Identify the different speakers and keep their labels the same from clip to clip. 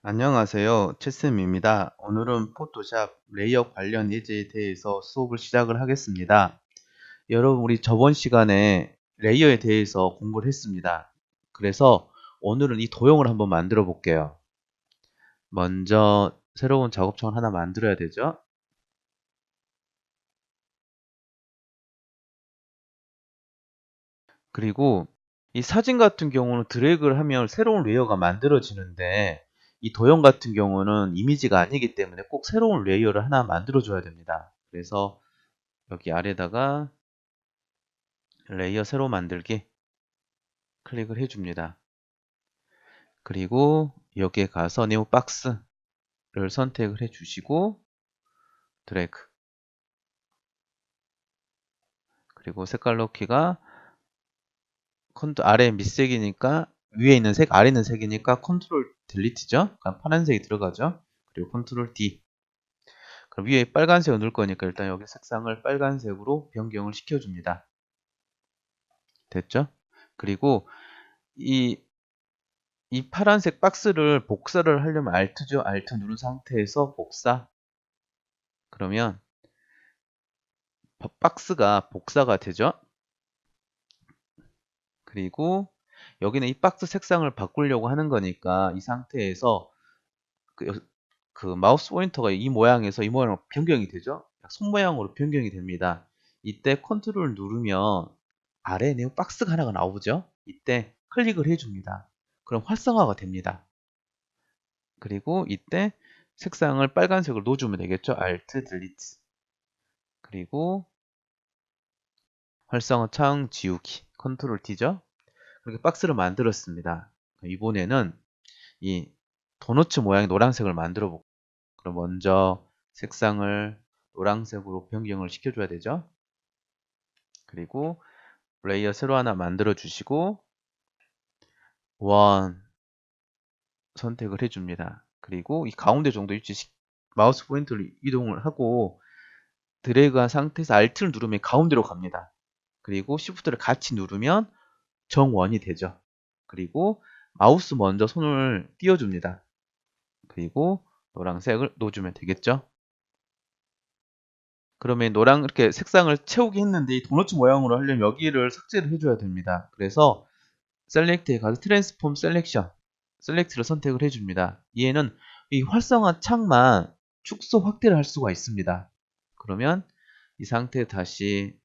Speaker 1: 안녕하세요. 채쌤입니다. 오늘은 포토샵 레이어 관련 예제에 대해서 수업을 시작을 하겠습니다. 여러분, 우리 저번 시간에 레이어에 대해서 공부를 했습니다. 그래서 오늘은 이 도형을 한번 만들어 볼게요. 먼저 새로운 작업창을 하나 만들어야 되죠. 그리고 이 사진 같은 경우는 드래그를 하면 새로운 레이어가 만들어지는데, 이 도형 같은 경우는 이미지가 아니기 때문에 꼭 새로운 레이어를 하나 만들어 줘야 됩니다. 그래서 여기 아래다가 레이어 새로 만들기 클릭을 해줍니다. 그리고 여기에 가서 네오 박스를 선택을 해주시고 드래그, 그리고 색깔 넣기가 아래 밑색이니까 위에 있는 색, 아래 있는 색이니까 컨트롤 딜리트죠. 그럼 파란색이 들어가죠. 그리고 컨트롤 D. 그럼 위에 빨간색을 넣을 거니까 일단 여기 색상을 빨간색으로 변경을 시켜줍니다. 됐죠? 그리고 이 파란색 박스를 복사를 하려면 Alt죠. Alt 누른 상태에서 복사. 그러면 박스가 복사가 되죠. 그리고 여기는 이 박스 색상을 바꾸려고 하는 거니까 이 상태에서 그 마우스 포인터가 이 모양에서 이 모양으로 변경이 되죠. 손 모양으로 변경이 됩니다. 이때 컨트롤 누르면 아래에 네오 박스가 하나가 나오죠. 이때 클릭을 해줍니다. 그럼 활성화가 됩니다. 그리고 이때 색상을 빨간색으로 넣어주면 되겠죠. Alt, Delete. 그리고 활성화 창 지우기. 컨트롤 T죠. 그렇게 박스를 만들었습니다. 이번에는 이 도너츠 모양의 노란색을 만들어 볼게요. 그럼 먼저 색상을 노란색으로 변경을 시켜줘야 되죠. 그리고 레이어 새로 하나 만들어 주시고 원 선택을 해줍니다. 그리고 이 가운데 정도 마우스 포인트를 이동을 하고 드래그한 상태에서 Alt를 누르면 가운데로 갑니다. 그리고 Shift를 같이 누르면 정원이 되죠. 그리고 마우스 먼저 손을 띄워줍니다. 그리고 노란색을 넣어주면 되겠죠. 그러면 이렇게 색상을 채우기 했는데 이 도너츠 모양으로 하려면 여기를 삭제를 해줘야 됩니다. 그래서 셀렉트에 가서 트랜스폼 셀렉션, 셀렉트를 선택을 해줍니다. 얘는 이 활성화 창만 축소 확대를 할 수가 있습니다. 그러면 이 상태에 다시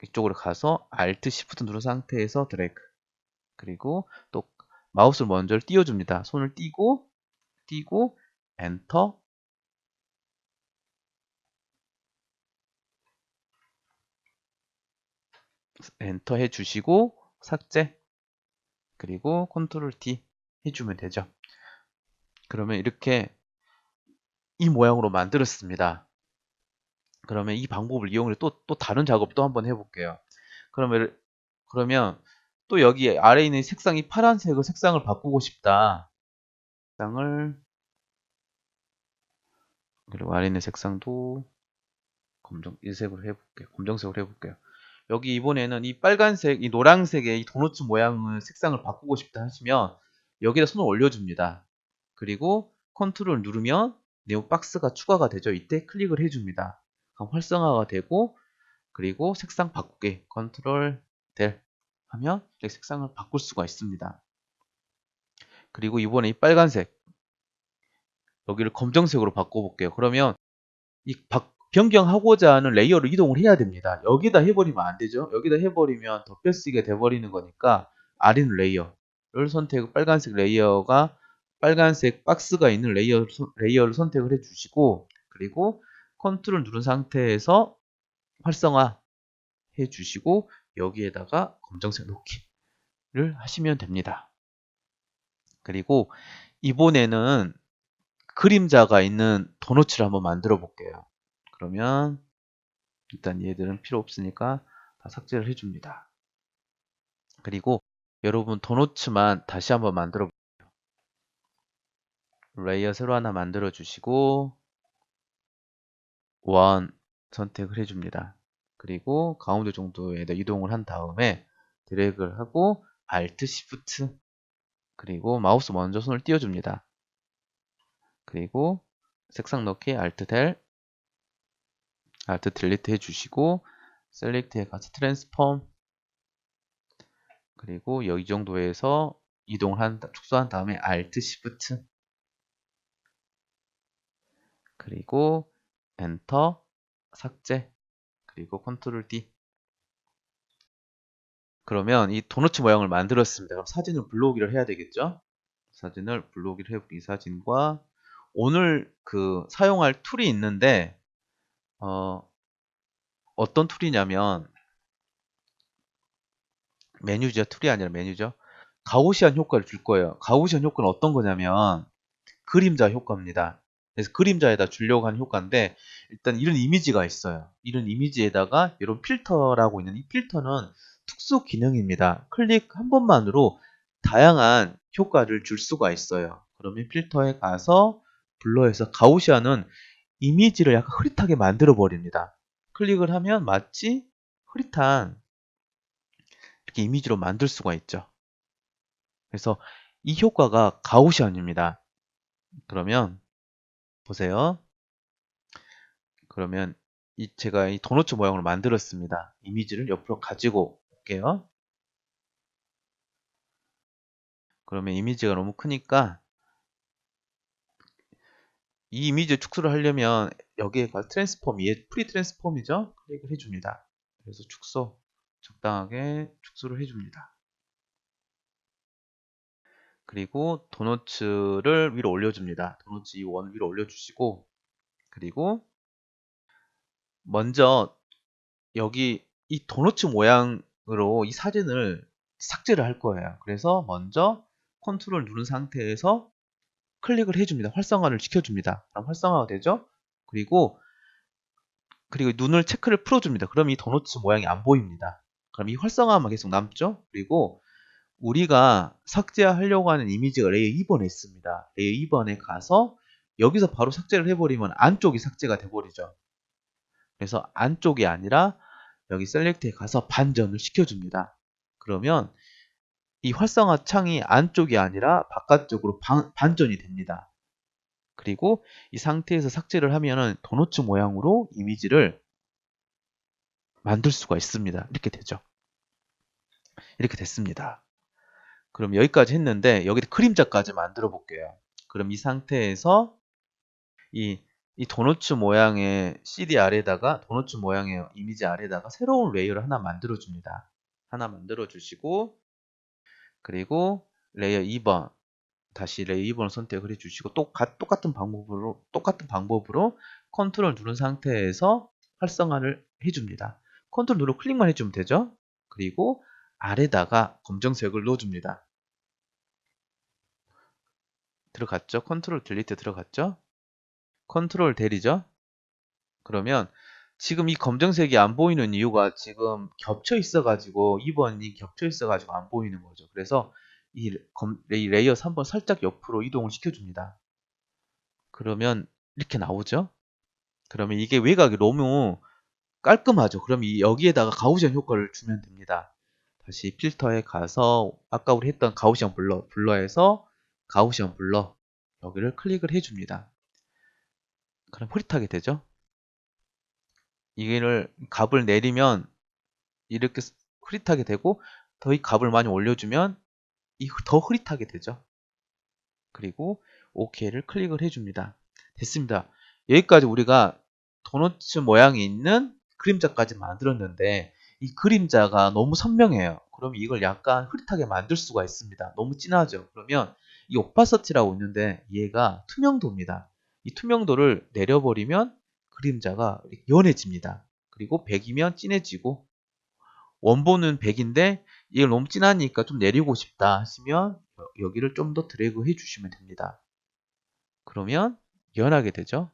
Speaker 1: 이쪽으로 가서 Alt Shift 누른 상태에서 드래그, 그리고 또 마우스를 먼저 띄워줍니다. 손을 띄고 엔터, 엔터 해주시고 삭제, 그리고 컨트롤 D 해주면 되죠. 그러면 이렇게 이 모양으로 만들었습니다. 그러면 이 방법을 이용해 또 다른 작업도 한번 해볼게요. 그러면 또 여기 아래에 있는 색상이 파란색으로 색상을 바꾸고 싶다. 색상을, 그리고 아래 있는 색상도 이색으로 해볼게요. 검정색으로 해볼게요. 여기 이번에는 이 빨간색, 이 노란색의 이 도너츠 모양을 색상을 바꾸고 싶다 하시면 여기다 손을 올려줍니다. 그리고 컨트롤 누르면 네오 박스가 추가가 되죠. 이때 클릭을 해줍니다. 그럼 활성화가 되고, 그리고 색상 바꾸기 컨트롤 델 하면 이렇게 색상을 바꿀 수가 있습니다. 그리고 이번에 이 빨간색 여기를 검정색으로 바꿔볼게요. 그러면 변경하고자 하는 레이어를 이동을 해야 됩니다. 여기다 해버리면 안 되죠. 여기다 해버리면 덮여쓰게 돼버리는 거니까 아래 레이어를 빨간색 레이어가 빨간색 박스가 있는 레이어를 선택을 해주시고, 그리고 컨트롤 누른 상태에서 활성화 해주시고 여기에다가 검정색 놓기를 하시면 됩니다. 그리고 이번에는 그림자가 있는 도너츠를 한번 만들어 볼게요. 그러면 일단 얘들은 필요 없으니까 다 삭제를 해줍니다. 그리고 여러분 도너츠만 다시 한번 만들어 볼게요. 레이어 새로 하나 만들어 주시고 원 선택을 해줍니다. 그리고 가운데 정도에 이동을 한 다음에 드래그를 하고 Alt Shift, 그리고 마우스 먼저 손을 띄워줍니다. 그리고 색상 넣기 Alt 델, Alt 딜리트 해주시고 셀렉트에 가서 트랜스폼, 그리고 여기 정도에서 축소한 다음에 Alt Shift, 그리고 엔터, 삭제, 그리고 컨트롤 D. 그러면 이 도너츠 모양을 만들었습니다. 그럼 사진을 불러오기를 해야 되겠죠? 사진을 불러오기를 해볼게요. 이 사진과 오늘 그 사용할 툴이 있는데 어떤 툴이냐면 메뉴죠. 툴이 아니라 메뉴죠. 가우시안 효과를 줄 거예요. 가우시안 효과는 어떤 거냐면 그림자 효과입니다. 그래서 그림자에다 주려고 하는 효과인데 일단 이런 이미지가 있어요. 이런 이미지에다가 이런 필터라고 있는 이 필터는 특수 기능입니다. 클릭 한 번만으로 다양한 효과를 줄 수가 있어요. 그러면 필터에 가서 블러에서 가우시안은 이미지를 약간 흐릿하게 만들어 버립니다. 클릭을 하면 마치 흐릿한 이렇게 이미지로 만들 수가 있죠. 그래서 이 효과가 가우시안입니다. 그러면 보세요. 그러면 제가 이 도너츠 모양으로 만들었습니다. 이미지를 옆으로 가지고 올게요. 그러면 이미지가 너무 크니까 이 이미지 축소를 하려면 여기에 가 트랜스폼, 프리 트랜스폼이죠? 클릭을 해줍니다. 그래서 적당하게 축소를 해줍니다. 그리고 도너츠를 위로 올려줍니다. 도너츠 이 원 위로 올려주시고, 그리고 먼저 여기 이 도너츠 모양으로 이 사진을 삭제를 할 거예요. 그래서 먼저 컨트롤 누른 상태에서 클릭을 해줍니다. 활성화를 시켜줍니다. 그럼 활성화가 되죠? 그리고 눈을 체크를 풀어줍니다. 그럼 이 도너츠 모양이 안 보입니다. 그럼 이 활성화만 계속 남죠? 그리고 우리가 삭제하려고 하는 이미지가 레이어 2번에 있습니다. 레이어 2번에 가서 여기서 바로 삭제를 해버리면 안쪽이 삭제가 돼버리죠. 그래서 안쪽이 아니라 여기 셀렉트에 가서 반전을 시켜줍니다. 그러면 이 활성화 창이 안쪽이 아니라 바깥쪽으로 반전이 됩니다. 그리고 이 상태에서 삭제를 하면은 도너츠 모양으로 이미지를 만들 수가 있습니다. 이렇게 되죠. 이렇게 됐습니다. 그럼 여기까지 했는데 여기 그림자까지 만들어 볼게요. 그럼 이 상태에서 이 도너츠 모양의 CD 아래다가 도너츠 모양의 이미지 아래다가 새로운 레이어를 하나 만들어 줍니다. 하나 만들어 주시고 그리고 레이어 2번 다시 레이어 2번을 선택을 해 주시고 똑같은 방법으로 컨트롤 누른 상태에서 활성화를 해 줍니다. 컨트롤 누르고 클릭만 해 주면 되죠. 그리고 아래다가 검정색을 넣어 줍니다. 들어갔죠? 컨트롤 딜리트 들어갔죠? 컨트롤 델이죠? 그러면 지금 이 검정색이 안 보이는 이유가 지금 겹쳐 있어가지고 2번이 겹쳐 있어가지고 안 보이는 거죠. 그래서 이 레이어 3번 살짝 옆으로 이동을 시켜줍니다. 그러면 이렇게 나오죠. 그러면 이게 외곽이 너무 깔끔하죠. 그럼 여기에다가 가우시안 효과를 주면 됩니다. 다시 필터에 가서 아까 우리 했던 가우시안 블러에서 가우시안 블러 여기를 클릭을 해줍니다. 그럼 흐릿하게 되죠. 이거를 값을 내리면 이렇게 흐릿하게 되고 더 이 값을 많이 올려주면 더 흐릿하게 되죠. 그리고 OK를 클릭을 해줍니다. 됐습니다. 여기까지 우리가 도너츠 모양이 있는 그림자까지 만들었는데 이 그림자가 너무 선명해요. 그럼 이걸 약간 흐릿하게 만들 수가 있습니다. 너무 진하죠. 그러면 이 오파서티라고 있는데 얘가 투명도입니다. 이 투명도를 내려버리면 그림자가 연해집니다. 그리고 100이면 진해지고 원본은 100인데 이걸 너무 진하니까 좀 내리고 싶다 하시면 여기를 좀 더 드래그 해 주시면 됩니다. 그러면 연하게 되죠.